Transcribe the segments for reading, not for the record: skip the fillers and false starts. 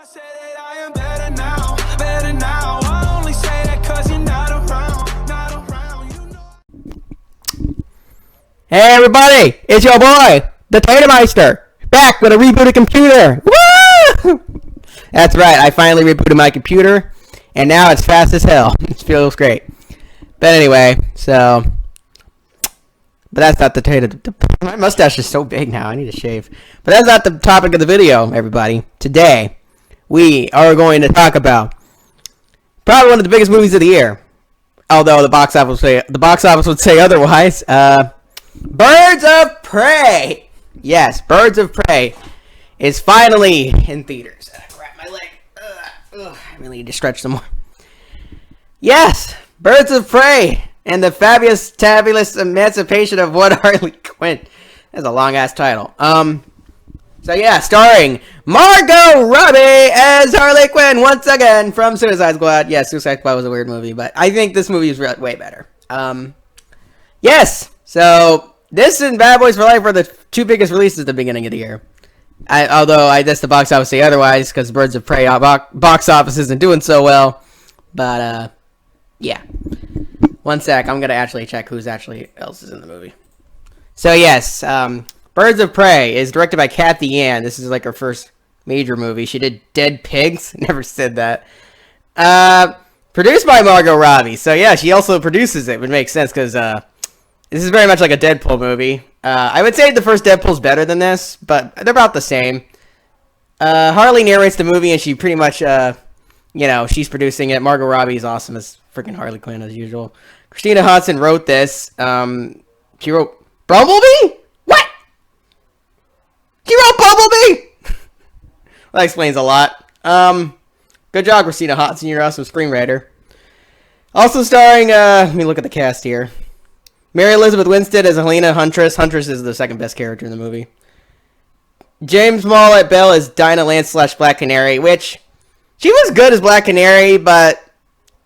say that I am better now, better now. I only say that 'cause you're not around, you know. Hey everybody, it's your boy, the Tatermeister, back with a rebooted computer. Woo! That's right, I finally rebooted my computer, and now it's fast as hell. It feels great. But anyway, but that's not the Tater. My mustache is so big now, I need to shave. But that's not the topic of the video, everybody. Today, we are going to talk about probably one of the biggest movies of the year. Although the box office would say otherwise. Birds of Prey. Yes, Birds of Prey is finally in theaters. Wrap my leg. I really need to stretch some more. Yes, Birds of Prey and the fabulous emancipation of one Harley Quinn. That's a long ass title. So yeah, starring Margot Robbie as Harley Quinn once again from Suicide Squad. Yeah, Suicide Squad was a weird movie, but I think this movie is way better. Yes, so this and Bad Boys for Life were the two biggest releases at the beginning of the year. Although I guess the box office say otherwise because Birds of Prey box office isn't doing so well. But yeah. One sec, I'm gonna actually check who's else is in the movie. So yes, Birds of Prey is directed by Cathy Yan. This is like her first major movie. She did Dead Pigs. Never said that. Produced by Margot Robbie. So yeah, she also produces it, which makes sense because this is very much like a Deadpool movie. I would say the first Deadpool's better than this, but they're about the same. Harley narrates the movie, and she pretty much, she's producing it. Margot Robbie is awesome as freaking Harley Quinn as usual. Christina Hodson wrote this. She wrote Bumblebee? What? She wrote Bumblebee? That explains a lot. Good job, Christina Hodson. You're an awesome screenwriter. Also starring, let me look at the cast here. Mary Elizabeth Winstead as Helena Huntress. Huntress is the second best character in the movie. James Smollett Bell as Dinah Lance / Black Canary, which she was good as Black Canary, but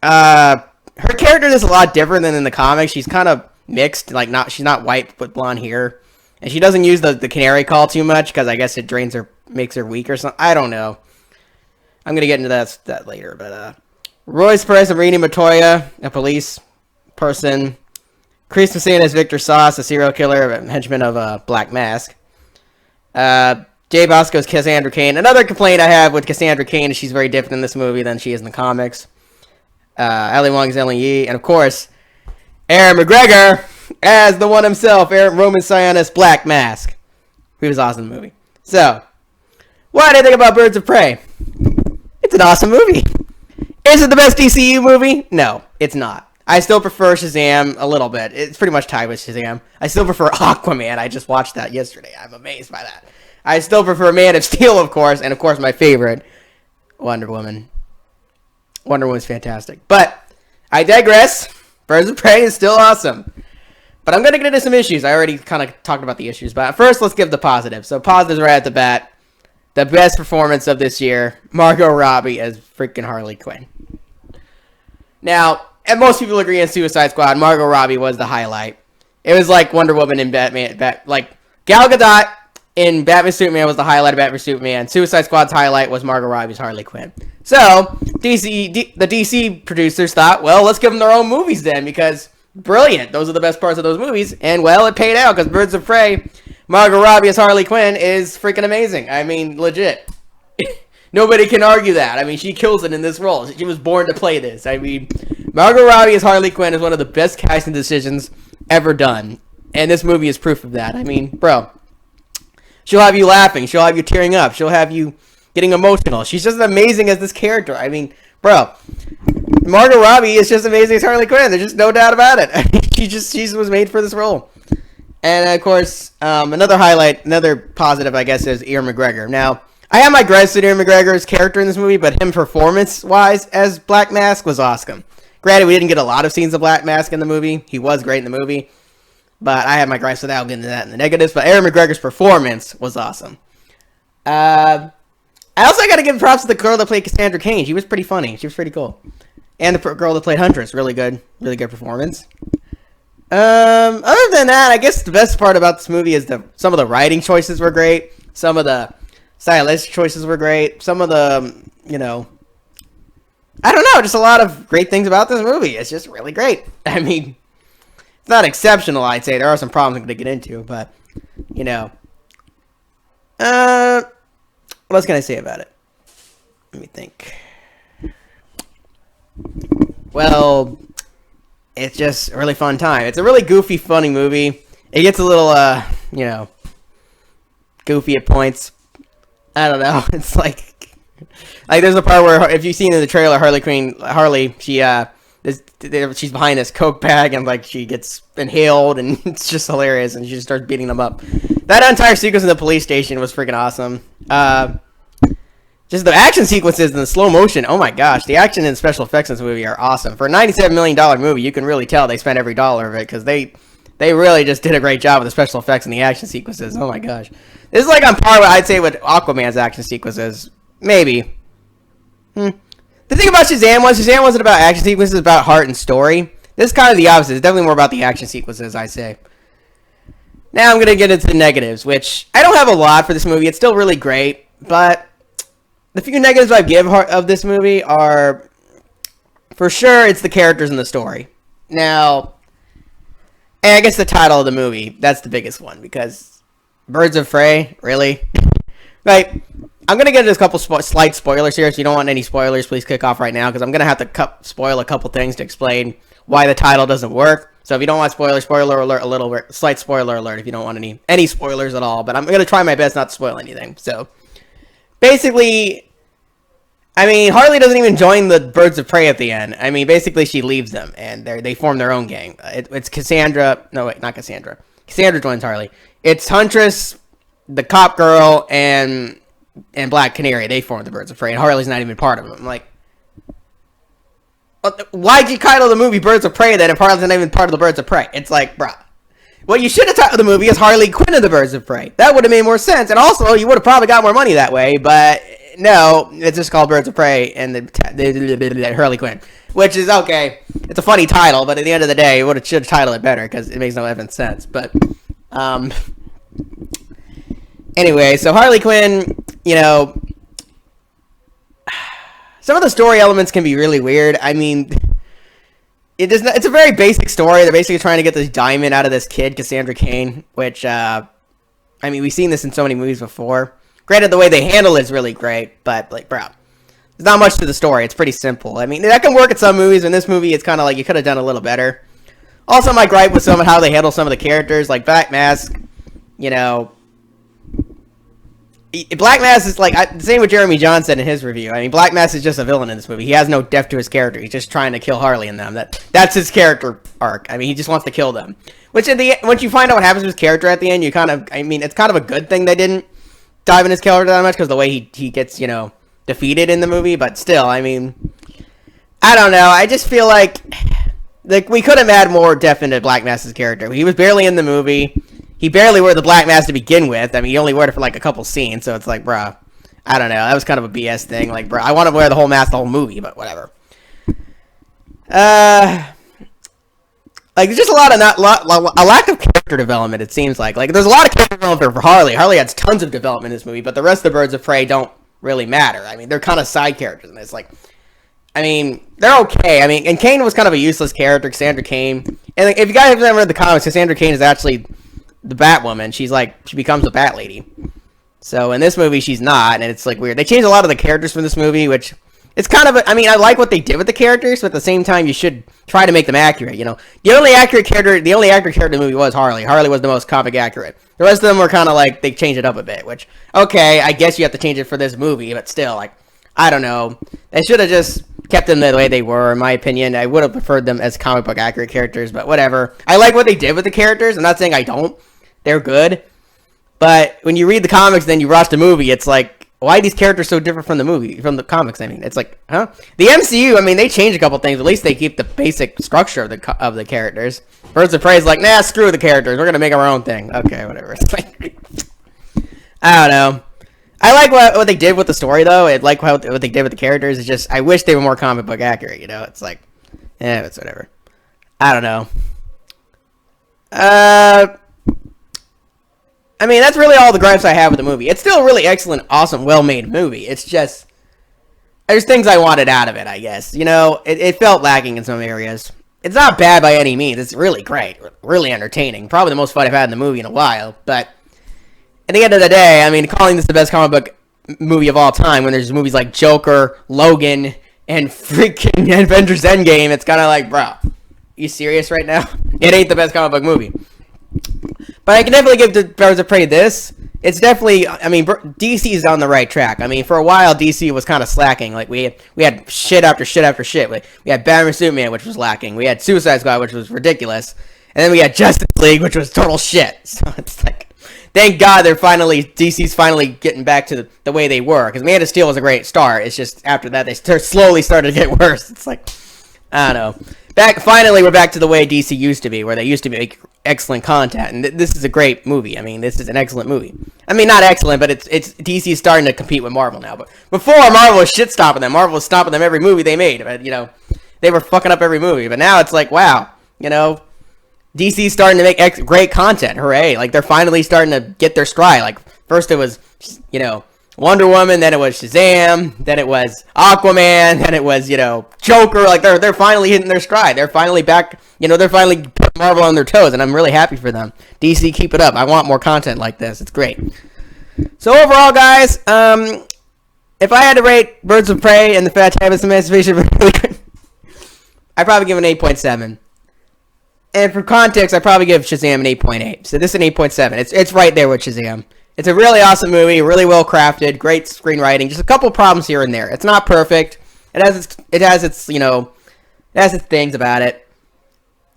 her character is a lot different than in the comics. She's kind of mixed, she's not white with blonde hair, and she doesn't use the canary call too much because I guess it drains her, makes her weak or something. I don't know. I'm gonna get into that later, but Royce Perez and Rini Matoya, a police person. Chris Messina as Victor Sauce, a serial killer, a henchman of Black Mask. Jay Bosco as Cassandra Cain. Another complaint I have with Cassandra Cain is she's very different in this movie than she is in the comics. Ali Wong as Ellen Yi. And of course, Aaron McGregor as the one himself, Roman Sionis Black Mask. He was awesome in the movie. So, what do you think about Birds of Prey? It's an awesome movie. Is it the best DCU movie? No, it's not. I still prefer Shazam a little bit. It's pretty much tied with Shazam. I still prefer Aquaman. I just watched that yesterday. I'm amazed by that. I still prefer Man of Steel, of course, and of course my favorite, Wonder Woman. Wonder Woman's fantastic. But I digress. Birds of Prey is still awesome. But I'm going to get into some issues. I already kind of talked about the issues. But first, let's give the positives. So positives right at the bat. The best performance of this year, Margot Robbie as freaking Harley Quinn. Now, and most people agree in Suicide Squad, Margot Robbie was the highlight. It was like Wonder Woman in Batman. Like Gal Gadot in Batman Superman was the highlight of Batman Superman. Suicide Squad's highlight was Margot Robbie's Harley Quinn. So, the DC producers thought, well, let's give them their own movies then, because brilliant. Those are the best parts of those movies. And, well, it paid out, because Birds of Prey, Margot Robbie as Harley Quinn is freaking amazing. I mean, legit. Nobody can argue that. I mean, she kills it in this role. She was born to play this. I mean, Margot Robbie as Harley Quinn is one of the best casting decisions ever done. And this movie is proof of that. I mean, bro. She'll have you laughing. She'll have you tearing up. She'll have you getting emotional. She's just amazing as this character. I mean, bro. Margot Robbie is just amazing as Harley Quinn. There's just no doubt about it. I mean, she was made for this role. And, of course, another highlight, another positive, I guess, is Ewan McGregor. Now, I have my gripes with Ewan McGregor's character in this movie, but him performance-wise as Black Mask was awesome. Granted, we didn't get a lot of scenes of Black Mask in the movie. He was great in the movie. But I have my gripes with that. I'll get into that in the negatives. But Ewan McGregor's performance was awesome. I also got to give props to the girl that played Cassandra Cain. She was pretty funny. She was pretty cool. And the girl that played Huntress. Really good performance. Other than that, I guess the best part about this movie is some of the writing choices were great. Some of the stylistic choices were great. Some of the you know, I don't know, just a lot of great things about this movie. It's just really great. I mean, it's not exceptional, I'd say. There are some problems I'm going to get into, but, you know. What else can I say about it? Let me think. Well, it's just a really fun time. It's a really goofy, funny movie. It gets a little, you know, goofy at points. I don't know. It's like there's a part where, if you've seen in the trailer, Harley, she's behind this Coke bag and like she gets inhaled and it's just hilarious and she just starts beating them up. That entire sequence in the police station was freaking awesome. Just the action sequences and the slow motion. Oh my gosh, the action and special effects in this movie are awesome. For a $97 million movie, you can really tell they spent every dollar of it because they really just did a great job with the special effects and the action sequences. Oh my gosh. This is like on par with, I'd say, with Aquaman's action sequences. Maybe. The thing about Shazam wasn't about action sequences, about heart and story. This is kind of the opposite. It's definitely more about the action sequences, I say. Now I'm going to get into the negatives, which I don't have a lot for this movie. It's still really great, but the few negatives I give of this movie are, for sure, it's the characters and the story. Now, and I guess the title of the movie, that's the biggest one, because Birds of Prey, really? Like, I'm going to get into a couple slight spoilers here, so you don't want any spoilers, please kick off right now, because I'm going to have to spoil a couple things to explain why the title doesn't work. So if you don't want spoiler alert, slight spoiler alert if you don't want any spoilers at all, but I'm going to try my best not to spoil anything. So, basically, I mean, Harley doesn't even join the Birds of Prey at the end. I mean, basically, she leaves them, and they form their own gang. It's Cassandra. No, wait, not Cassandra. Cassandra joins Harley. It's Huntress, the cop girl, and Black Canary. They form the Birds of Prey, and Harley's not even part of them. I'm like, why'd you title the movie Birds of Prey then if Harley's not even part of the Birds of Prey? It's like, bruh. What you should have titled the movie is Harley Quinn of the Birds of Prey. That would have made more sense, and also, you would have probably got more money that way, but no, it's just called Birds of Prey and the Harley Quinn, which is okay. It's a funny title, but at the end of the day, you should have titled it better because it makes no effing sense. But anyway, so Harley Quinn, you know, some of the story elements can be really weird. I mean, it's a very basic story. They're basically trying to get this diamond out of this kid, Cassandra Cain, which I mean, we've seen this in so many movies before. Granted, the way they handle it is really great, but, like, bro, there's not much to the story. It's pretty simple. I mean, that can work in some movies. In this movie, it's kind of like you could have done a little better. Also, my gripe with how they handle some of the characters, like Black Mask, you know. Black Mask is, like, the same with Jeremy John said in his review. I mean, Black Mask is just a villain in this movie. He has no depth to his character. He's just trying to kill Harley and them. That's his character arc. I mean, he just wants to kill them. Which, once you find out what happens to his character at the end, you kind of, I mean, it's kind of a good thing they didn't dive in his character that much because the way he gets, you know, defeated in the movie, but still, I mean, I don't know. I just feel like we could have had more depth into Black Mask's character. He was barely in the movie. He barely wore the Black Mask to begin with. I mean, he only wore it for like a couple scenes, so it's like, bruh, I don't know. That was kind of a BS thing. Like, bruh, I want to wear the whole mask the whole movie, but whatever. Like, there's just a lack of character development, it seems like. Like, there's a lot of character development for Harley. Harley has tons of development in this movie, but the rest of the Birds of Prey don't really matter. I mean, they're kind of side characters, and it's like, I mean, they're okay. I mean, and Cain was kind of a useless character, Cassandra Cain. And like, if you guys have ever read the comics, Cassandra Cain is actually the Batwoman. She becomes a Bat Lady. So in this movie, she's not, and it's like weird. They changed a lot of the characters from this movie, which it's kind of, I mean, I like what they did with the characters, but at the same time, you should try to make them accurate, you know? The only accurate character in the movie was Harley. Harley was the most comic accurate. The rest of them were kind of like, they changed it up a bit, which, okay, I guess you have to change it for this movie, but still, like, I don't know. They should have just kept them the way they were, in my opinion. I would have preferred them as comic book accurate characters, but whatever. I like what they did with the characters. I'm not saying I don't. They're good. But when you read the comics, then you watch the movie, it's like, why are these characters so different from the comics? I mean, it's like, huh? The MCU, I mean, they change a couple things. At least they keep the basic structure of the characters. Birds of Prey is like, nah, screw the characters. We're gonna make our own thing. Okay, whatever. It's like, I don't know. I like what they did with the story, though. I like what they did with the characters. It's just, I wish they were more comic book accurate, you know? It's like, it's whatever. I don't know. I mean, that's really all the gripes I have with the movie. It's still a really excellent, awesome, well-made movie. It's just, there's things I wanted out of it, I guess. You know, it felt lacking in some areas. It's not bad by any means. It's really great, really entertaining. Probably the most fun I've had in the movie in a while. But at the end of the day, I mean, calling this the best comic book movie of all time when there's movies like Joker, Logan, and freaking Avengers Endgame, it's kind of like, bro, you serious right now? It ain't the best comic book movie. But I can definitely give the Birds of Prey this. It's definitely, I mean, DC's on the right track. I mean, for a while, DC was kind of slacking. Like, we had shit after shit after shit. We had Batman Superman, which was lacking. We had Suicide Squad, which was ridiculous. And then we had Justice League, which was total shit. So it's like, thank God DC's finally getting back to the way they were. Because Man of Steel was a great start. It's just, after that, they slowly started to get worse. It's like, I don't know. Finally, we're back to the way DC used to be, where they used to make excellent content, and this is a great movie. I mean, this is an excellent movie. I mean, not excellent, but it's DC starting to compete with Marvel now. But before, Marvel was shit stopping them. Marvel was stopping them every movie they made. But, you know, they were fucking up every movie. But now it's like, wow, you know, DC's starting to make great content. Hooray! Like, they're finally starting to get their stride. Like, first it was, you know, Wonder Woman, then it was Shazam, then it was Aquaman, then it was, you know, Joker. Like, they're finally hitting their stride. They're finally back, you know, they're finally putting Marvel on their toes, and I'm really happy for them. DC, keep it up. I want more content like this. It's great. So overall, guys, if I had to rate Birds of Prey and the Fantabulous Emancipation, I'd probably give it an 8.7. And for context, I'd probably give Shazam an 8.8. So this is an 8.7. It's right there with Shazam. It's a really awesome movie, really well crafted, great screenwriting. Just a couple problems here and there. It's not perfect. It has its you know, it has its things about it.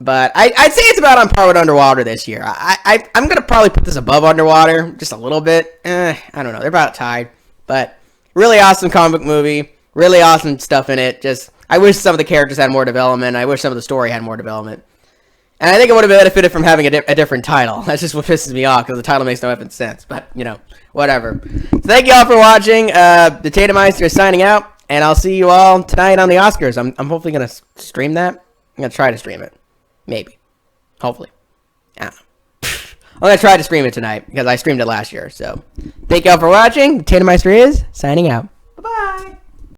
But I'd say it's about on par with Underwater this year. I'm gonna probably put this above Underwater just a little bit. I don't know. They're about tied. But really awesome comic book movie. Really awesome stuff in it. Just I wish some of the characters had more development. I wish some of the story had more development. And I think it would have benefited from having a different title. That's just what pisses me off, because the title makes no effing sense. But, you know, whatever. So thank you all for watching. The Tatumeister is signing out, and I'll see you all tonight on the Oscars. I'm hopefully going to stream that. I'm going to try to stream it. Maybe. Hopefully. I don't know. I'm going to try to stream it tonight, because I streamed it last year. So thank you all for watching. The Tatumeister is signing out.